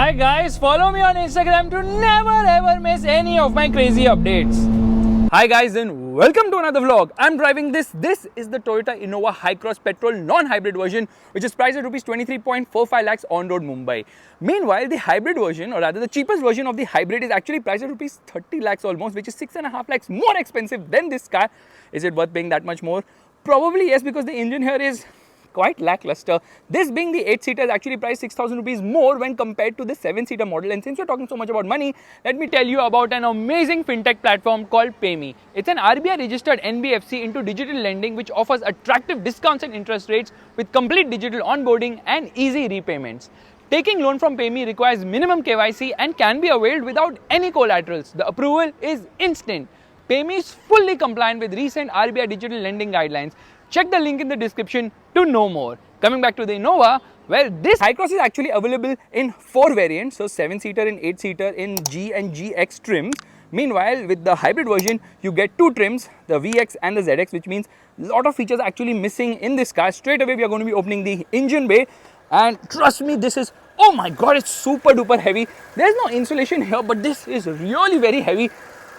Hi guys, follow me on Instagram to never ever miss any of my crazy updates. Hi guys and welcome to another vlog. I'm driving this. This is the Toyota Innova Hycross Petrol non-hybrid version, which is priced at rupees 23.45 lakhs on road Mumbai. Meanwhile, the hybrid version, or rather the cheapest version of the hybrid, is actually priced at rupees 30 lakhs almost, which is 6.5 lakhs more expensive than this car. Is it worth paying that much more? Probably yes, because the engine here is quite lackluster. This being the 8-seater is actually priced 6,000 rupees more when compared to the 7-seater model. And since we're talking so much about money, let me tell you about an amazing fintech platform called PayMe. It's an RBI registered NBFC into digital lending which offers attractive discounts and interest rates with complete digital onboarding and easy repayments. Taking loan from PayMe requires minimum KYC and can be availed without any collaterals. The approval is instant. PayMe is fully compliant with recent RBI digital lending guidelines. Check the link in the description to know more. Coming back to the Innova, well, this Hycross is actually available in 4 variants, so 7-seater and 8-seater in G and GX trims. Meanwhile, with the hybrid version, you get 2 trims, the VX and the ZX, which means a lot of features are actually missing in this car. Straight away, we are going to be opening the engine bay, and trust me, this is, oh my god, it's super duper heavy. There's no insulation here, but this is really very heavy.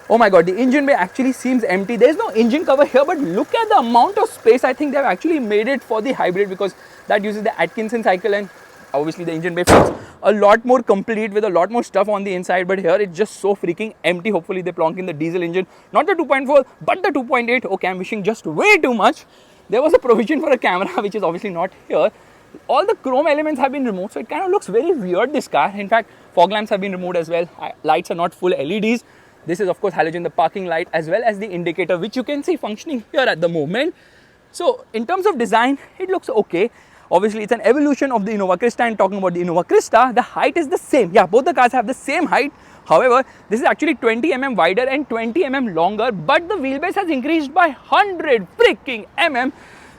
Oh my god, the engine bay actually seems empty. There's no engine cover here, but look at the amount of space. I think they've actually made it for the hybrid because that uses the Atkinson cycle, and obviously the engine bay feels a lot more complete with a lot more stuff on the inside, but here it's just so freaking empty. Hopefully they plonk in the diesel engine, not the 2.4 but the 2.8. Okay, I'm wishing just way too much. There was a provision for a camera which is obviously not here. All the chrome elements have been removed, so it kind of looks very weird, this car. In fact, fog lamps have been removed as well. Lights are not full LEDs. This is of course halogen, the parking light, as well as the indicator, which you can see functioning here at the moment. So in terms of design, it looks okay. Obviously it's an evolution of the Innova Crysta, and talking about the Innova Crysta, the height is the same. Yeah, both the cars have the same height. However, this is actually 20 mm wider and 20 mm longer, but the wheelbase has increased by 100 freaking mm.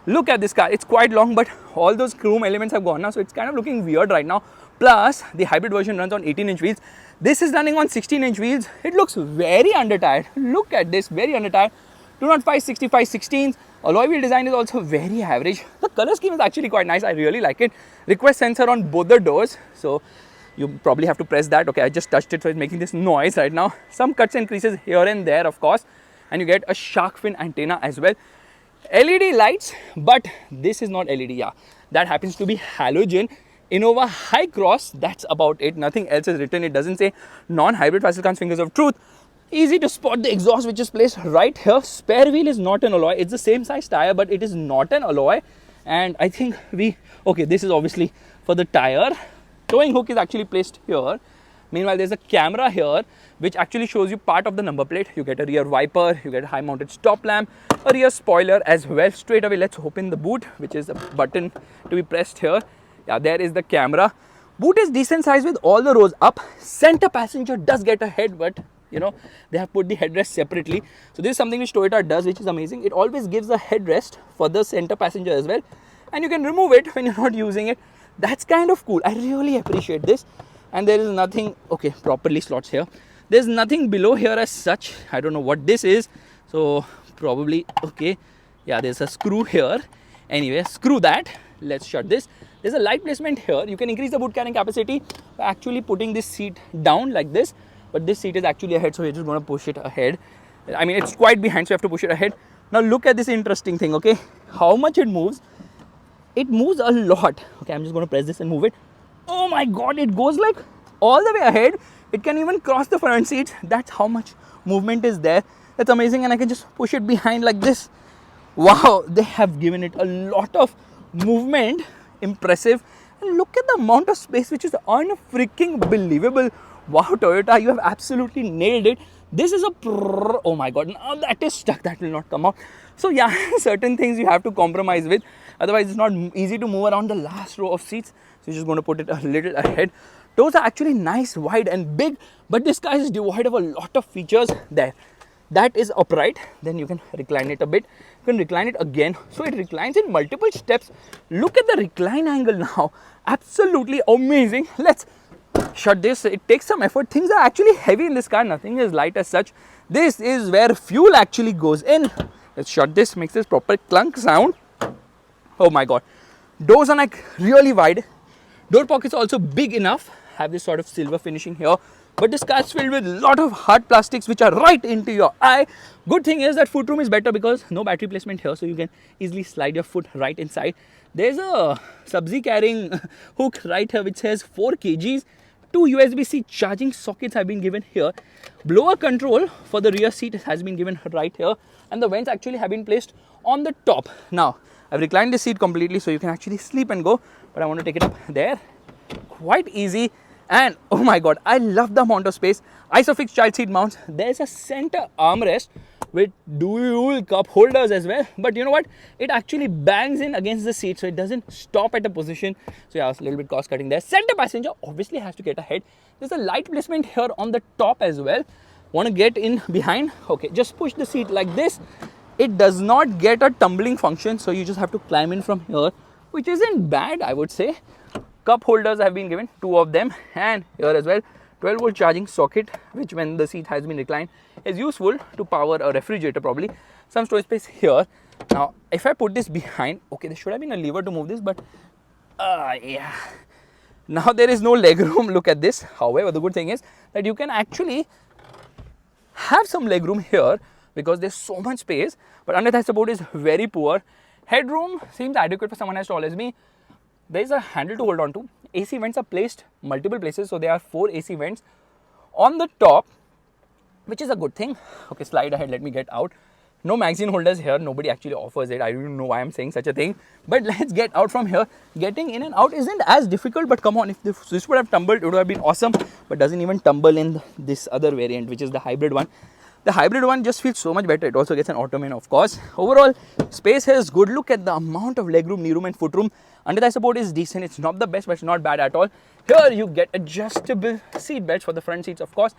Look at this car, it's quite long, but all those chrome elements have gone now, so it's kind of looking weird right now. Plus, the hybrid version runs on 18-inch wheels. This is running on 16-inch wheels. It looks very under-tired. Look at this, very under-tired. 205 65 16s. Alloy wheel design is also very average. The color scheme is actually quite nice. I really like it. Request sensor on both the doors. So, you probably have to press that. Okay, I just touched it, so it's making this noise right now. Some cuts and creases here and there, of course. And you get a shark fin antenna as well. LED lights, but this is not LED. Yeah, that happens to be halogen. Innova Hycross, that's about it. Nothing else is written. It doesn't say non-hybrid. Faisal Khan's fingers of truth. Easy to spot the exhaust, which is placed right here. Spare wheel is not an alloy. It's the same size tire, but it is not an alloy. And I think okay, this is obviously for the tire. Towing hook is actually placed here. Meanwhile, there's a camera here, which actually shows you part of the number plate. You get a rear wiper, you get a high-mounted stop lamp, a rear spoiler as well. Straight away, let's open the boot, which is a button to be pressed here. Yeah, there is the camera. Boot is decent size with all the rows up. Center passenger does get a head, but you know, they have put the headrest separately. So this is something which Toyota does, which is amazing. It always gives a headrest for the center passenger as well. And you can remove it when you're not using it. That's kind of cool. I really appreciate this. And there is nothing, okay, properly slots here. There's nothing below here as such. I don't know what this is. So probably, okay. Yeah, there's a screw here. Anyway, screw that. Let's shut this. There's a light placement here. You can increase the boot carrying capacity by actually putting this seat down like this. But this seat is actually ahead, so you're just going to push it ahead. I mean, it's quite behind, so you have to push it ahead. Now look at this interesting thing, okay? How much it moves. It moves a lot. Okay, I'm just going to press this and move it. Oh my god, it goes like all the way ahead. It can even cross the front seats. That's how much movement is there. That's amazing, and I can just push it behind like this. Wow, they have given it a lot of movement. Impressive. And look at the amount of space, which is unfreaking believable. Wow, Toyota, you have absolutely nailed it. This is a oh my god, now that is stuck. That will not come out. So yeah, certain things you have to compromise with. Otherwise, it's not easy to move around the last row of seats. So you're just going to put it a little ahead. Doors are actually nice, wide and big, but this car is devoid of a lot of features there. That is upright. Then you can recline it a bit. You can recline it again. So it reclines in multiple steps. Look at the recline angle now. Absolutely amazing. Let's shut this. It takes some effort. Things are actually heavy in this car. Nothing is light as such. This is where fuel actually goes in. Let's shut this. Makes this proper clunk sound. Oh my god. Doors are like really wide. Door pockets also big enough. have this sort of silver finishing here, but this car is filled with a lot of hard plastics which are right into your eye. Good thing is that footroom is better because no battery placement here, so you can easily slide your foot right inside. There's a Sabzi carrying hook right here which says 4 kgs. 2 USB-C charging sockets have been given here. Blower control for the rear seat has been given right here, and the vents actually have been placed on the top. Now, I've reclined the seat completely so you can actually sleep and go, but I want to take it up there. Quite easy, and oh my god, I love the amount of space. Isofix child seat mounts. There's a center armrest with dual cup holders as well, but you know what, it actually bangs in against the seat, so it doesn't stop at a position. So yeah, it's a little bit cost cutting there. Center passenger obviously has to get ahead. There's a light placement here on the top as well. Want to get in behind? Okay, just push the seat like this. It does not get a tumbling function, so you just have to climb in from here, which isn't bad, I would say. Cup holders have been given, 2 of them, and here as well 12 volt charging socket, which when the seat has been reclined is useful to power a refrigerator probably. Some storage space here. Now if I put this behind, okay, there should have been a lever to move this, but yeah, now there is no leg room. Look at this. However, the good thing is that you can actually have some leg room here because there's so much space, but under thigh support is very poor. Headroom seems adequate for someone as tall as me. There is a handle to hold on to. AC vents are placed multiple places, so there are 4 AC vents on the top, which is a good thing. Okay, slide ahead, let me get out. No magazine holders here, nobody actually offers it. I don't know why I'm saying such a thing, but let's get out from here. Getting in and out isn't as difficult, but come on, if this would have tumbled, it would have been awesome, but doesn't even tumble in this other variant, which is the hybrid one. The hybrid one just feels so much better. It also gets an ottoman, of course. Overall, space here is good. Look at the amount of legroom, knee room and footroom. Under thigh support is decent. It's not the best, but it's not bad at all. Here you get adjustable seat belts for the front seats, of course.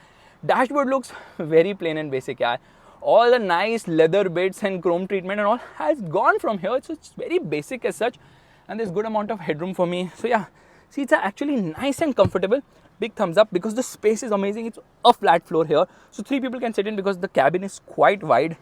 Dashboard looks very plain and basic. Yeah. All the nice leather bits and chrome treatment and all has gone from here. So it's very basic as such. And there's good amount of headroom for me. So yeah, seats are actually nice and comfortable. Big thumbs up because the space is amazing. It's a flat floor here, so 3 people can sit in because the cabin is quite wide.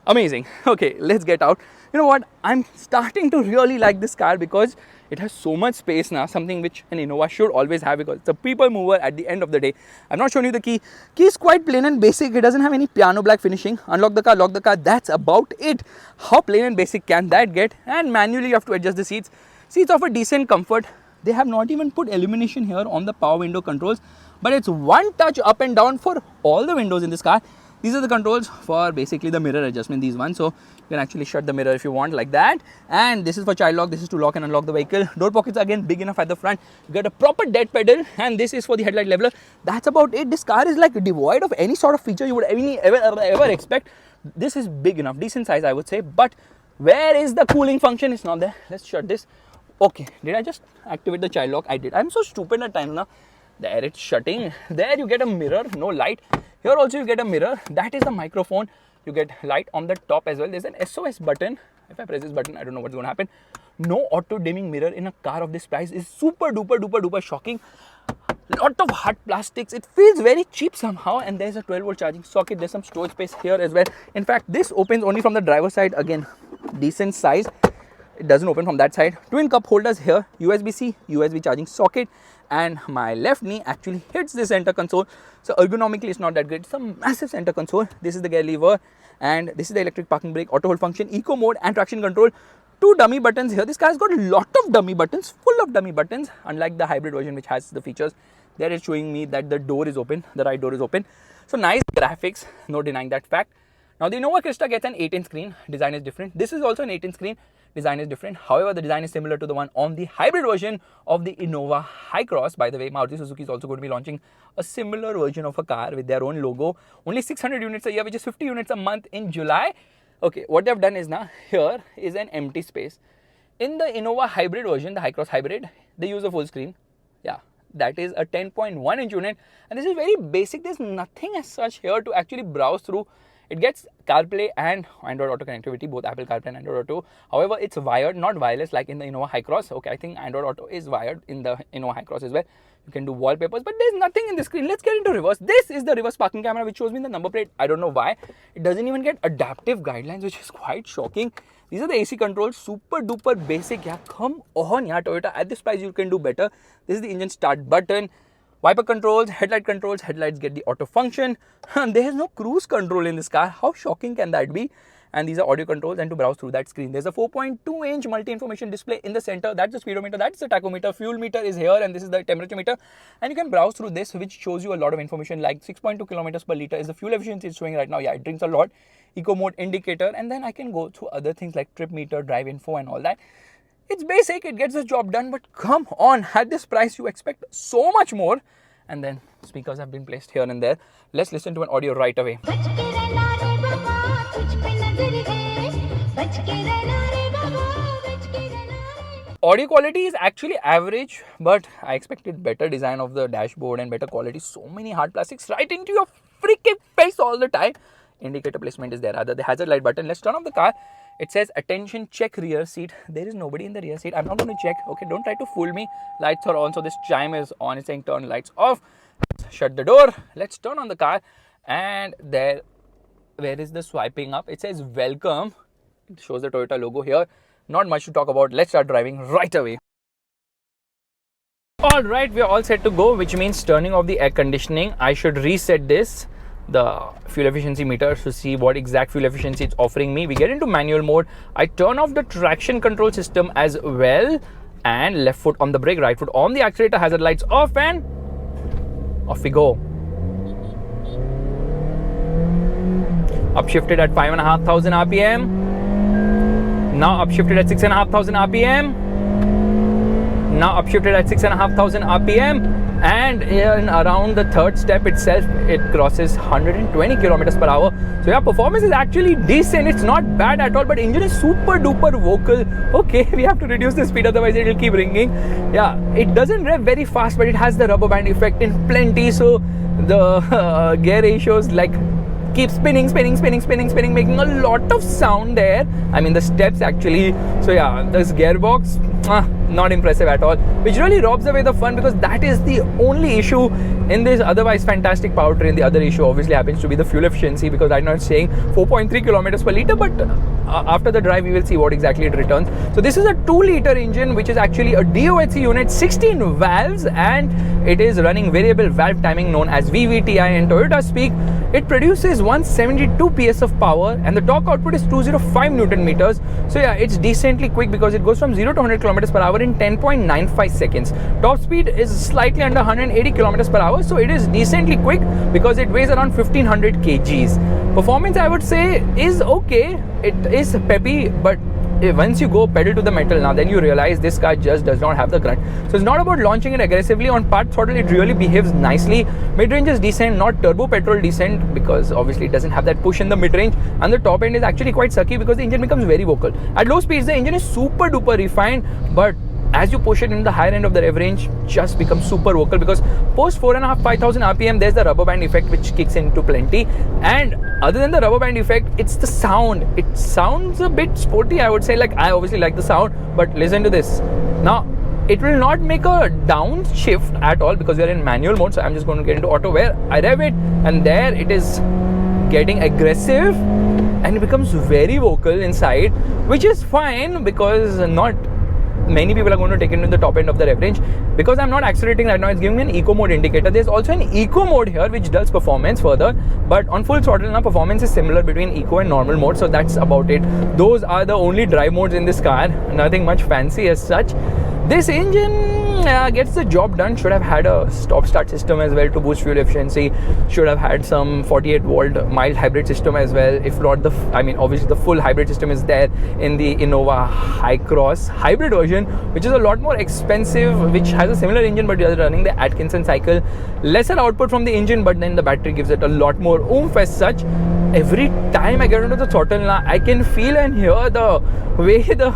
Amazing. Okay, let's get out. You know what, I'm starting to really like this car because it has so much space now, something which an Innova should always have because it's a people mover at the end of the day. I've not shown you the key. Key is quite plain and basic. It doesn't have any piano black finishing. Unlock the car, lock the car, that's about it. How plain and basic can that get? And manually you have to adjust the seats. Seats offer decent comfort. They have not even put illumination here on the power window controls, but it's one touch up and down for all the windows in this car. These are the controls for basically the mirror adjustment, these ones. So you can actually shut the mirror if you want, like that. And this is for child lock. This is to lock and unlock the vehicle. Door pockets are again big enough at the front. You get a proper dead pedal, and this is for the headlight leveler. That's about it. This car is like devoid of any sort of feature you would ever expect. This is big enough, decent size, I would say. But where is the cooling function? It's not there. Let's shut this. Okay, did I just activate the child lock? I did. I'm so stupid at times now. There it's shutting. There you get a mirror, no light. Here also you get a mirror. That is the microphone. You get light on the top as well. There's an SOS button. If I press this button, I don't know what's going to happen. No auto dimming mirror in a car of this price is super duper shocking. Lot of hard plastics. It feels very cheap somehow. And there's a 12 volt charging socket. There's some storage space here as well. In fact, this opens only from the driver's side. Again, decent size. It doesn't open from that side. Twin cup holders here, USB-C, USB charging socket, and my left knee actually hits the center console. So ergonomically it's not that great. It's a massive center console. This is the gear lever, and this is the electric parking brake, auto hold function, eco mode and traction control. 2 dummy buttons here. This car's got a lot of dummy buttons, full of dummy buttons, unlike the hybrid version which has the features. There it's showing me that the door is open, the right door is open. So nice graphics, no denying that fact. Now the Innova Crysta gets an 8-inch screen. Design is different. This is also an 8-inch screen. Design is different. However, the design is similar to the one on the hybrid version of the Innova Hycross. By the way, Maruti Suzuki is also going to be launching a similar version of a car with their own logo. Only 600 units a year, which is 50 units a month in July. Okay, what they've done is now here is an empty space. In the Innova hybrid version, the Hycross hybrid, they use a full screen. Yeah, that is a 10.1 inch unit, and this is very basic. There's nothing as such here to actually browse through. It gets CarPlay and Android Auto connectivity, both Apple CarPlay and Android Auto. However, it's wired, not wireless like in the Innova Hycross. Okay, I think Android Auto is wired in the Innova Hycross as well. You can do wallpapers, but there's nothing in the screen. Let's get into reverse. This is the reverse parking camera, which shows me the number plate. I don't know why. It doesn't even get adaptive guidelines, which is quite shocking. These are the AC controls, super duper basic. Yeah, come on, yeah, Toyota. At this price, you can do better. This is the engine start button. Wiper controls, headlights get the auto function. There is no cruise control in this car. How shocking can that be? And these are audio controls, and to browse through that screen, there's a 4.2-inch multi-information display in the center. That's the speedometer, that's the tachometer, fuel meter is here, and this is the temperature meter. And you can browse through this, which shows you a lot of information, like 6.2 kilometers per liter is the fuel efficiency it's showing right now. Yeah, it drinks a lot. Eco mode indicator, and then I can go through other things like trip meter, drive info, and all that. It's basic, it gets the job done, but come on, at this price, you expect so much more. And then speakers have been placed here and there. Let's listen to an audio right away. Audio quality is actually average, but I expected better design of the dashboard and better quality. So many hard plastics right into your freaking face all the time. Indicator placement is there, rather the hazard light button. Let's turn off the car. It says attention, check rear seat. There is nobody in the rear seat. I'm not going to check. Okay, don't try to fool me. Lights are on, so this chime is on. It's saying turn lights off. Let's shut the door. Let's turn on the car. And there, where is the swiping up? It says welcome. It shows the Toyota logo here. Not much to talk about. Let's start driving right away. Alright, we are all set to go, which means turning off the air conditioning. I should reset this, the fuel efficiency meter, to see what exact fuel efficiency it's offering me. We get into manual mode. I turn off the traction control system as well, and left foot on the brake, right foot on the accelerator, hazard lights off, and off we go. Upshifted at 5,500 RPM. Now upshifted at 6,500 RPM. Now upshifted at 6,500 RPM. And in around the third step itself, it crosses 120 kilometers per hour. So yeah, performance is actually decent. It's not bad at all, but engine is super duper vocal. Okay, we have to reduce the speed, otherwise it will keep ringing. Yeah, it doesn't rev very fast, but it has the rubber band effect in plenty. So the gear ratios like keep spinning, making a lot of sound there. I mean the steps actually. So yeah, this gearbox, not impressive at all, which really robs away the fun, because that is the only issue in this otherwise fantastic powertrain. The other issue obviously happens to be the fuel efficiency, because right now it's saying 4.3 kilometers per liter, but after the drive we will see what exactly it returns. So this is a 2-liter engine, which is actually a DOHC unit, 16 valves, and it is running variable valve timing known as VVTI in Toyota speak. It produces 172 PS of power, and the torque output is 205 Newton meters. So yeah, it's decently quick, because it goes from 0 to 100 kilometers per hour in 10.95 seconds. Top speed is slightly under 180 kilometers per hour, so it is decently quick because it weighs around 1500 kgs. Performance, I would say, is okay. It is peppy, but once you go pedal to the metal now, then you realize this car just does not have the grunt. So it's not about launching it aggressively. On part throttle, it really behaves nicely. Mid-range is decent, not turbo petrol decent, because obviously it doesn't have that push in the mid-range, and the top end is actually quite sucky because the engine becomes very vocal. At low speeds, the engine is super duper refined, but as you push it in the higher end of the rev range, just becomes super vocal, because post 4,500 RPM, there's the rubber band effect which kicks into plenty. And other than the rubber band effect, it's the sound. It sounds a bit sporty, I would say. Like, I obviously like the sound, but listen to this. Now, it will not make a downshift at all because we are in manual mode. So I'm just going to get into auto, where I rev it, and there it is getting aggressive, and it becomes very vocal inside, which is fine, because not many people are going to take it to the top end of the rev range. Because I'm not accelerating right now, it's giving me an eco mode indicator. There's also an eco mode here which does performance further, but on full throttle now, performance is similar between eco and normal mode. So that's about it. Those are the only drive modes in this car, nothing much fancy as such. This engine gets the job done. Should have had a stop-start system as well to boost fuel efficiency. Should have had some 48-volt mild hybrid system as well. If not, obviously the full hybrid system is there in the Innova Hycross hybrid version, which is a lot more expensive, which has a similar engine, but you're running the Atkinson cycle. Lesser output from the engine, but then the battery gives it a lot more oomph as such. Every time I get into the throttle now, I can feel and hear the way the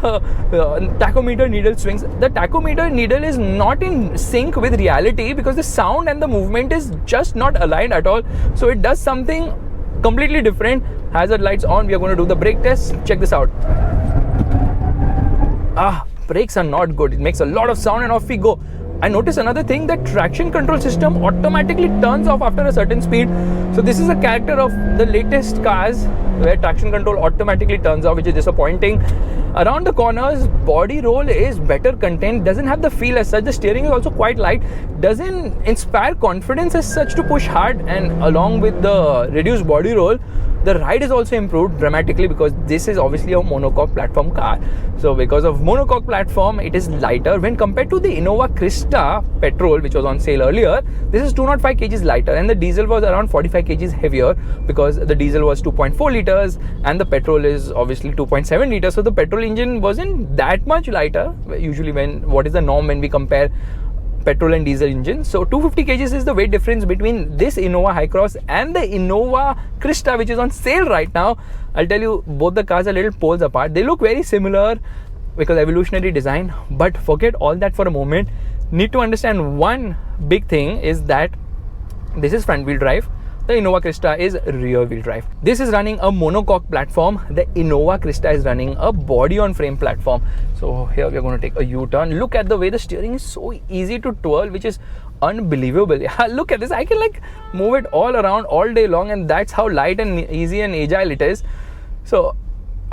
tachometer needle swings. The tachometer needle is not in sync with reality, because the sound and the movement is just not aligned at all. So it does something completely different. Hazard lights on. We are going to do the brake test. Check this out. Brakes are not good. It makes a lot of sound, and off we go. I noticed another thing, that traction control system automatically turns off after a certain speed. So this is a character of the latest cars. where traction control automatically turns off, which is disappointing. Around the corners, body roll is better contained, doesn't have the feel as such. The steering is also quite light, doesn't inspire confidence as such to push hard, and along with the reduced body roll, the ride is also improved dramatically because this is obviously a monocoque platform car. So because of monocoque platform, it is lighter when compared to the Innova Crysta Petrol, which was on sale earlier. This is 205 kgs lighter, and the diesel was around 45 kgs heavier because the diesel was 2.4 liters and the petrol is obviously 2.7 liters. So the petrol engine wasn't that much lighter. Usually, what is the norm when we compare petrol and diesel engines? So 250 kgs is the weight difference between this Innova Hycross and the Innova Crysta, which is on sale right now. I'll tell you, both the cars are little poles apart. They look very similar because evolutionary design, but forget all that for a moment. Need to understand one big thing is that this is front wheel drive. The Innova Crysta is rear wheel drive. This is running a monocoque platform. The Innova Crysta is running a body on frame platform. So here we are going to take a U-turn. Look at the way the steering is so easy to twirl, which is unbelievable. Yeah, look at this. I can like move it all around all day long, and that's how light and easy and agile it is. So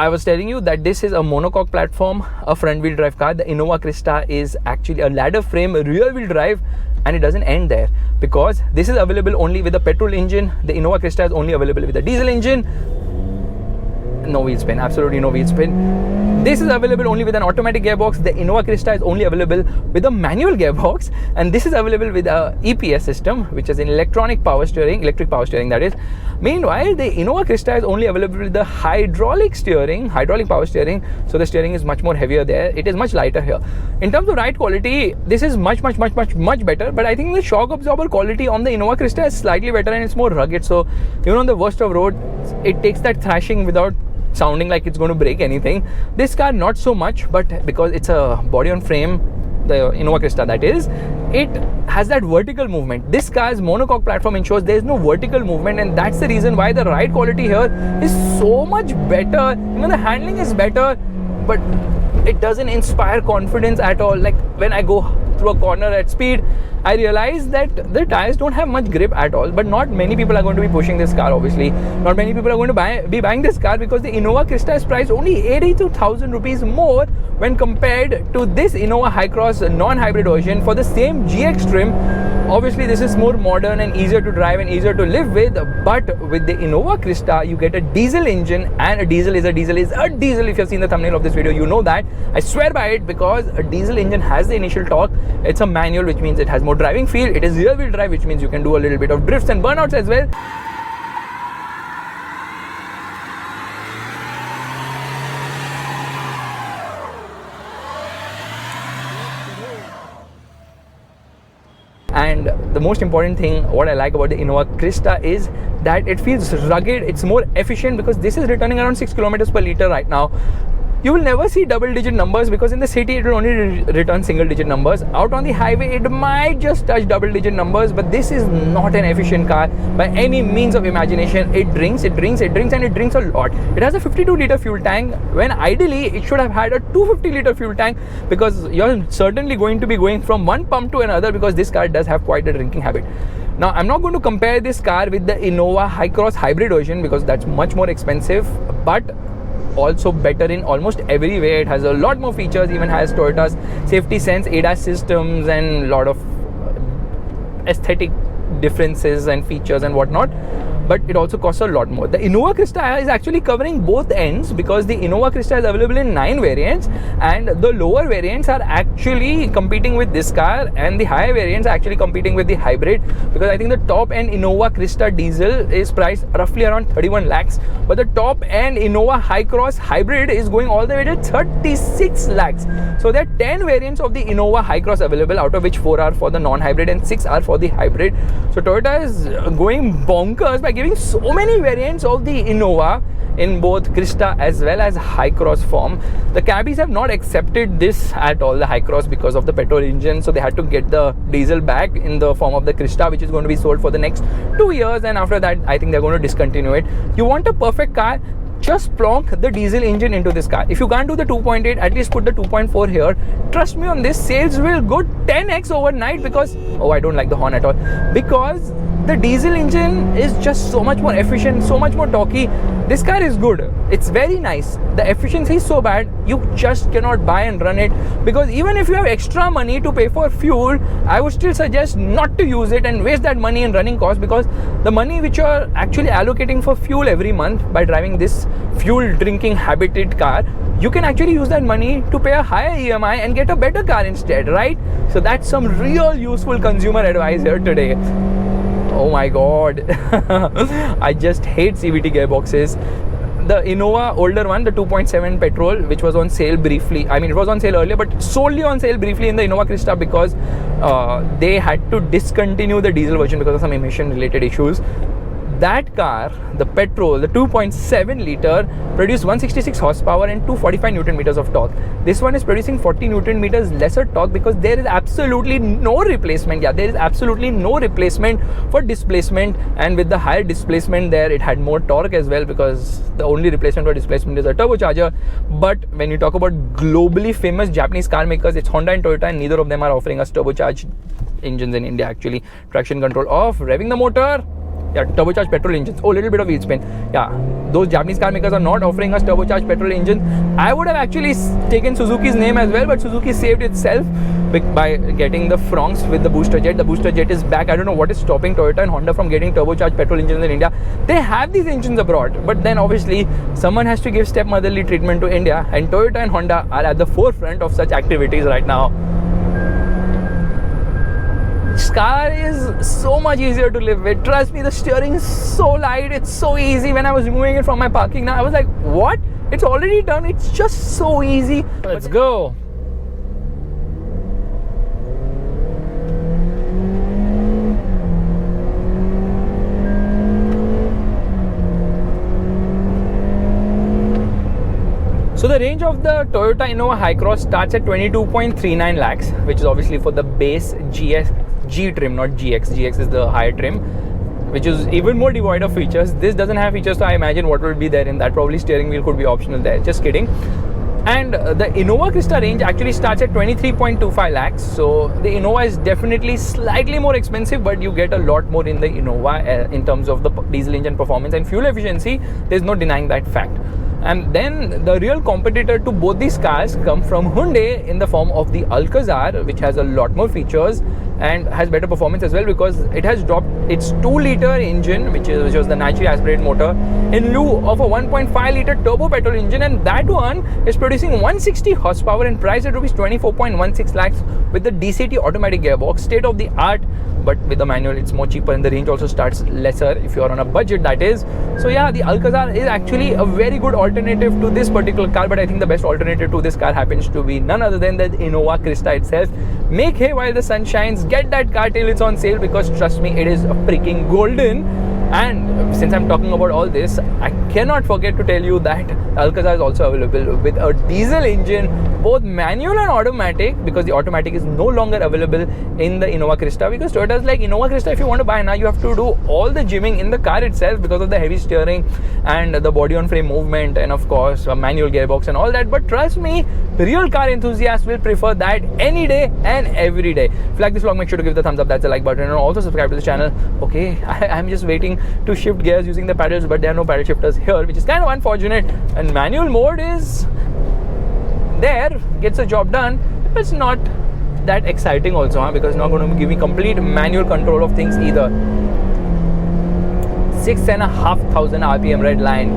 I was telling you that this is a monocoque platform, a front wheel drive car. The Innova Crysta is actually a ladder frame rear wheel drive, and it doesn't end there because this is available only with a petrol engine. The Innova Crysta is only available with a diesel engine. No wheel spin, absolutely no wheel spin. This is available only with an automatic gearbox. The Innova Crysta is only available with a manual gearbox, and this is available with a EPS system, which is an electric power steering that is. Meanwhile, the Innova Crysta is only available with the hydraulic power steering, so the steering is much more heavier there. It is much lighter here. In terms of ride quality, this is much better, but I think the shock absorber quality on the Innova Crysta is slightly better and it's more rugged, so even on the worst of roads, it takes that thrashing without sounding like it's going to break anything. This car not so much, but because it's a body on frame, the Innova Crysta that is, it has that vertical movement. This car's monocoque platform ensures there is no vertical movement, and that's the reason why the ride quality here is so much better. Even the handling is better, but it doesn't inspire confidence at all. Like when I go through a corner at speed, I realize that the tires don't have much grip at all. But not many people are going to be pushing this car, obviously. Not many people are going to be buying this car because the Innova Crysta is priced only 82,000 rupees more when compared to this Innova Hycross non-hybrid version for the same GX trim. Obviously, this is more modern and easier to drive and easier to live with, but with the Innova Crysta, you get a diesel engine, and a diesel is a diesel. If you've seen the thumbnail of this video, you know that. I swear by it because a diesel engine has the initial torque. It's a manual, which means it has more driving feel. It is rear wheel drive, which means you can do a little bit of drifts and burnouts as well. And the most important thing, what I like about the Innova Crysta is that it feels rugged. It's more efficient because this is returning around 6 kilometers per liter right now. You will never see double-digit numbers because in the city it will only return single-digit numbers. Out on the highway, it might just touch double-digit numbers, but this is not an efficient car by any means of imagination. It drinks, and it drinks a lot. It has a 52-liter fuel tank when ideally it should have had a 250-liter fuel tank because you're certainly going to be going from one pump to another because this car does have quite a drinking habit. Now, I'm not going to compare this car with the Innova Hycross hybrid version because that's much more expensive, but also better in almost every way. It has a lot more features, even has Toyota's safety sense, ADAS systems, and a lot of aesthetic differences and features and whatnot. But it also costs a lot more. The Innova Crysta is actually covering both ends because the Innova Crysta is available in 9 variants, and the lower variants are actually competing with this car, and the higher variants are actually competing with the hybrid, because I think the top end Innova Crysta diesel is priced roughly around 31 lakhs, but the top end Innova Hycross hybrid is going all the way to 36 lakhs. So there are 10 variants of the Innova Hycross available, out of which 4 are for the non-hybrid and 6 are for the hybrid. So Toyota is going bonkers by giving so many variants of the Innova in both Crysta as well as Hycross form. The cabbies have not accepted this at all, the Hycross, because of the petrol engine, so they had to get the diesel back in the form of the Crysta, which is going to be sold for the next 2 years, and after that I think they're going to discontinue it. You want a perfect car, just plonk the diesel engine into this car. If you can't do the 2.8, at least put the 2.4 here. Trust me on this, sales will go 10x overnight because, oh, I don't like the horn at all, because the diesel engine is just so much more efficient, so much more torquey. This car is good, it's very nice. The efficiency is so bad, you just cannot buy and run it, because even if you have extra money to pay for fuel, I would still suggest not to use it and waste that money in running costs, because the money which you are actually allocating for fuel every month by driving this fuel drinking habited car, you can actually use that money to pay a higher EMI and get a better car instead, right? So that's some real useful consumer advice here today. Oh my god. I just hate CVT gearboxes. The Innova older one, the 2.7 petrol, which was on sale briefly. I mean, it was on sale earlier, but solely on sale briefly in the Innova Crysta, because they had to discontinue the diesel version because of some emission related issues. That car, the petrol, the 2.7 liter, produced 166 horsepower and 245 Newton meters of torque. This one is producing 40 Newton meters lesser torque, because there is absolutely no replacement. Yeah, there is absolutely no replacement for displacement, and with the higher displacement there, it had more torque as well, because the only replacement for displacement is a turbocharger. But when you talk about globally famous Japanese car makers, it's Honda and Toyota, and neither of them are offering us turbocharged engines in India actually. Traction control off, revving the motor. Yeah, turbocharged petrol engines. Oh, little bit of wheel spin. Yeah, those Japanese car makers are not offering us turbocharged petrol engines. I would have actually taken Suzuki's name as well, but Suzuki saved itself by getting the Fronx with the booster jet. The booster jet is back. I don't know what is stopping Toyota and Honda from getting turbocharged petrol engines in India. They have these engines abroad, but then obviously someone has to give stepmotherly treatment to India, and Toyota and Honda are at the forefront of such activities right now. This car is so much easier to live with. Trust me, the steering is so light, it's so easy. When I was removing it from my parking now, I was like, what? It's already done. It's just so easy. Let's go. So the range of the Toyota Innova Hycross starts at 22.39 lakhs, which is obviously for the base G trim, not GX. GX is the higher trim, which is even more devoid of features. This doesn't have features, so I imagine what will be there in that. Probably steering wheel could be optional there. Just kidding. And the Innova Crysta range actually starts at 23.25 lakhs. So the Innova is definitely slightly more expensive, but you get a lot more in the Innova in terms of the diesel engine performance and fuel efficiency. There's no denying that fact. And then the real competitor to both these cars come from Hyundai in the form of the Alcazar, which has a lot more features and has better performance as well, because it has dropped its 2-liter engine, which was the naturally aspirated motor, in lieu of a 1.5-liter turbo petrol engine, and that one is producing 160 horsepower and priced at rupees 24.16 lakhs with the DCT automatic gearbox, state of the art. But with the manual, it's more cheaper, and the range also starts lesser if you are on a budget, that is. So yeah, the Alcazar is actually a very good alternative to this particular car, but I think the best alternative to this car happens to be none other than the Innova Crysta itself. Make hay while the sun shines. Get that car till it's on sale, because trust me, it is a freaking golden. And since I'm talking about all this, I cannot forget to tell you that Alcazar is also available with a diesel engine, both manual and automatic, because the automatic is no longer available in the Innova Crysta, because Toyota is like, Innova Crysta, if you want to buy now, you have to do all the gymming in the car itself because of the heavy steering and the body on frame movement, and of course a manual gearbox and all that. But trust me, real car enthusiasts will prefer that any day and every day. If you like this vlog, make sure to give the thumbs up, that's the like button, and also subscribe to the channel. Okay, I'm just waiting to shift gears using the paddles, but there are no paddle shifters here, which is kind of unfortunate. And manual mode is there, gets the job done, but it's not that exciting also, because it's not going to give me complete manual control of things either. 6,500 RPM red line.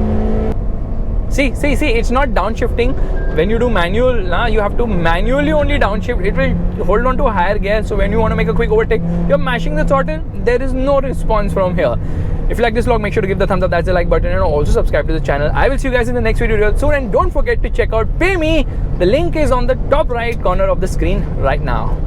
See, it's not downshifting. When you do manual, you have to manually only downshift. It will hold on to a higher gear, so when you want to make a quick overtake, you're mashing the throttle. There is no response from here. If you like this vlog, make sure to give the thumbs up, that's the like button, and also subscribe to the channel. I will see you guys in the next video real soon, and don't forget to check out Pay Me. The link is on the top right corner of the screen right now.